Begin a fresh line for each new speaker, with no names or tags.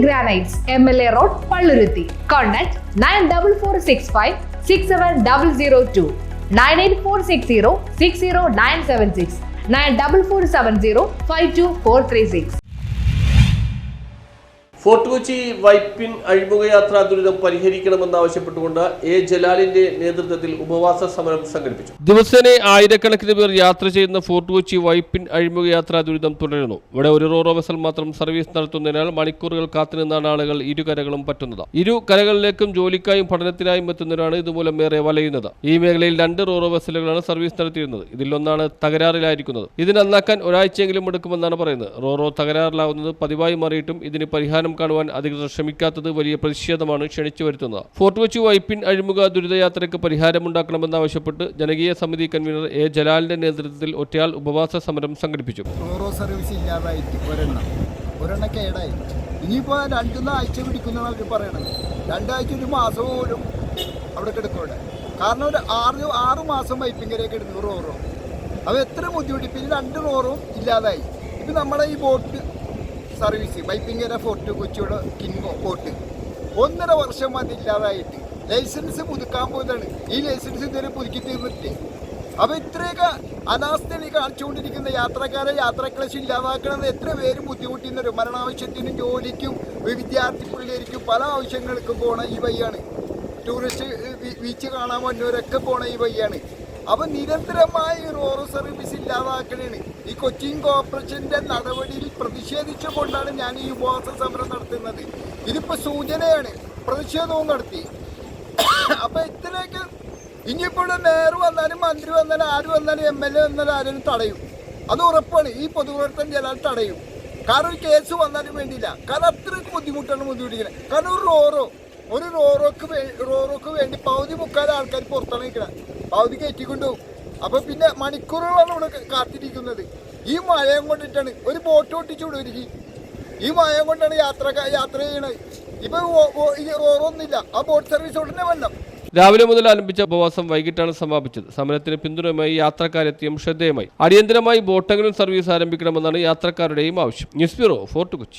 Granites, MLA Road, Palluruthi. Contact 9446567002, 98460 94470
fort Kochi Vypin അഴിമുഖയാത്രാ ദുരിതം പരിഹരിക്കണമെന്നാവശ്യപ്പെട്ടുകൊണ്ട് A ജലാലിന്റെ നേതൃത്വത്തിൽ ഉപവാസ സമരം സംഘടിപ്പിച്ചു. ദിവസേന ആയിരക്കണക്കിന് പേർ യാത്ര ചെയ്യുന്ന ഫോർട്ട് കൊച്ചി വൈപ്പിൻ അഴിമുഖയാത്രാ ദുരിതം തുടരുന്നു. ഇവിടെ ഒരു റോറോ വെസൽ മാത്രം സർവീസ് നടത്തുന്നതിനാൽ മണിക്കൂറുകൾ കാത്തുനിന്നാണ് ആളുകൾ ഇരുകരകളും പറ്റുന്നത്. ഇരു കരകളിലേക്കും ജോലിക്കായും പഠനത്തിനായും എത്തുന്നവരാണ് ഇതുമൂലം ഏറെ വലയുന്നത്. ഈ മേഖലയിൽ 2 റോറോ വെസലുകളാണ് സർവീസ് നടത്തിയിരുന്നത്. ഇതിലൊന്നാണ് തകരാറിലായിരിക്കുന്നത്. ഇത് നന്നാക്കാൻ ഒരാഴ്ചയെങ്കിലും എടുക്കുമെന്നാണ് പറയുന്നത്. റോറോ തകരാറിലാവുന്നത് പതിവായി മാറിയിട്ടും ഇതിന് പരിഹാരം കാണുവാൻ അധികൃതർ ശ്രമിക്കാത്തത് വലിയ പ്രതിഷേധമാണ് ക്ഷണിച്ചു വരുത്തുന്നത്. ഫോർട്ട് കൊച്ചി വൈപ്പിൻ അഴിമുഖ ദുരിതയാത്രയ്ക്ക് പരിഹാരമുണ്ടാക്കണമെന്നാവശ്യപ്പെട്ട് ജനകീയ സമിതി കൺവീനർ എ ജലാലിന്റെ നേതൃത്വത്തിൽ ഒറ്റയാൾ ഉപവാസ സമരം സംഘടിപ്പിച്ചു.
റോറോ സർവീസ് ഇല്ലാതായിട്ട് ഒരെണ്ണം കേടായി ഇനിയിപ്പോൾ 2 ആഴ്ച പിടിക്കുന്നതാണ് അവർ പറയണത്. 2 ആഴ്ച ഒരു മാസം പോലും അവിടെ കിടക്കൂടെ. കാരണം ഒരു 6 മാസം വൈപ്പിങ്കരയൊക്കെ എടുക്കുന്നു റോറോ. അപ്പോൾ എത്ര ബുദ്ധിമുട്ടി. പിന്നെ 2 റോറും ഇല്ലാതായി. ഇപ്പം നമ്മുടെ ഈ ബോട്ട് സർവീസ് വൈപ്പിങ്കര ഫോർട്ട് കൊച്ചിയുടെ കിൻഗോ ബോട്ട് 1.5 വർഷം അതില്ലാതായിട്ട് ലൈസൻസ് പുതുക്കാൻ പോയതാണ്. ഈ ലൈസൻസ് ഇതുവരെ പുതുക്കി തീർന്നിട്ട്. അപ്പോൾ ഇത്രയൊക്കെ അനാസ്ഥയിൽ കാണിച്ചുകൊണ്ടിരിക്കുന്ന യാത്രക്ലേശം ഇല്ലാതാക്കണമെന്ന് എത്ര പേര് ബുദ്ധിമുട്ടുന്നവരും മരണാവശ്യത്തിനും ജോലിക്കും വിദ്യാർത്ഥി പിള്ളേർക്കും പല ആവശ്യങ്ങൾക്കും പോണ ഈ വഴിയാണ്. ടൂറിസ്റ്റ് ബീച്ച് കാണാൻ വന്നവരൊക്കെ പോണ ഈ വഴിയാണ്. അപ്പോൾ നിരന്തരമായി റോറോ സർവീസ് ഇല്ലാതാക്കണേണ്. ഈ കൊച്ചിൻ കോർപ്പറേഷൻ്റെ നടപടിയിൽ പ്രതിഷേധിച്ചുകൊണ്ടാണ് ഞാൻ ഈ ഉപവാസ സമരം നടത്തുന്നത്. ഇതിപ്പോൾ സൂചനയാണ്. പ്രതിഷേധവും നടത്തി. അപ്പോൾ ഇത്രയൊക്കെ ഇനിയിപ്പോൾ മേയർ വന്നാലും മന്ത്രി വന്നാലും ആര് വന്നാലും MLA വന്നാലും ആരും തടയും. അത് ഉറപ്പാണ്. ഈ പൊതുപ്രവർത്തകൻ ജലാൽ തടയും. കാരണം ഒരു കേസ് വന്നാലും വേണ്ടിയില്ല. കാരണം അത്രയ്ക്ക് ബുദ്ധിമുട്ടിക്കുന്നത്. കാരണം ഒരു റോറോക്ക് വേണ്ടി പകുതി മുക്കാൽ ആൾക്കാർ പുറത്താണ് നിൽക്കുന്നത്. പകുതി കയറ്റിക്കൊണ്ടുപോകും. അപ്പോൾ പിന്നെ മണിക്കൂറുകളാണ് ഇവിടെ കാത്തിരിക്കുന്നത്. ഈ മഴയും കൊണ്ടിട്ടാണ് ഒരു ബോട്ട് ഓട്ടിച്ചു വിടുവരികി. ഈ മഴയും കൊണ്ടാണ് യാത്ര ചെയ്യണത്. ഇപ്പം ഈ റോറോ ഒന്നുമില്ല. ആ ബോട്ട് സർവീസ് ഉടനെ വരണം.
രാവിലെ മുതൽ ആരംഭിച്ച ഉപവാസം വൈകിട്ടാണ് സമാപിച്ചത്. സമരത്തിന് പിന്തുണയുമായി യാത്രക്കാരെത്തിയും ശ്രദ്ധേയമായി. അടിയന്തരമായി ബോട്ടെങ്കിലും സർവീസ് ആരംഭിക്കണമെന്നാണ് യാത്രക്കാരുടെയും ആവശ്യം. News bureau, fort Kochi.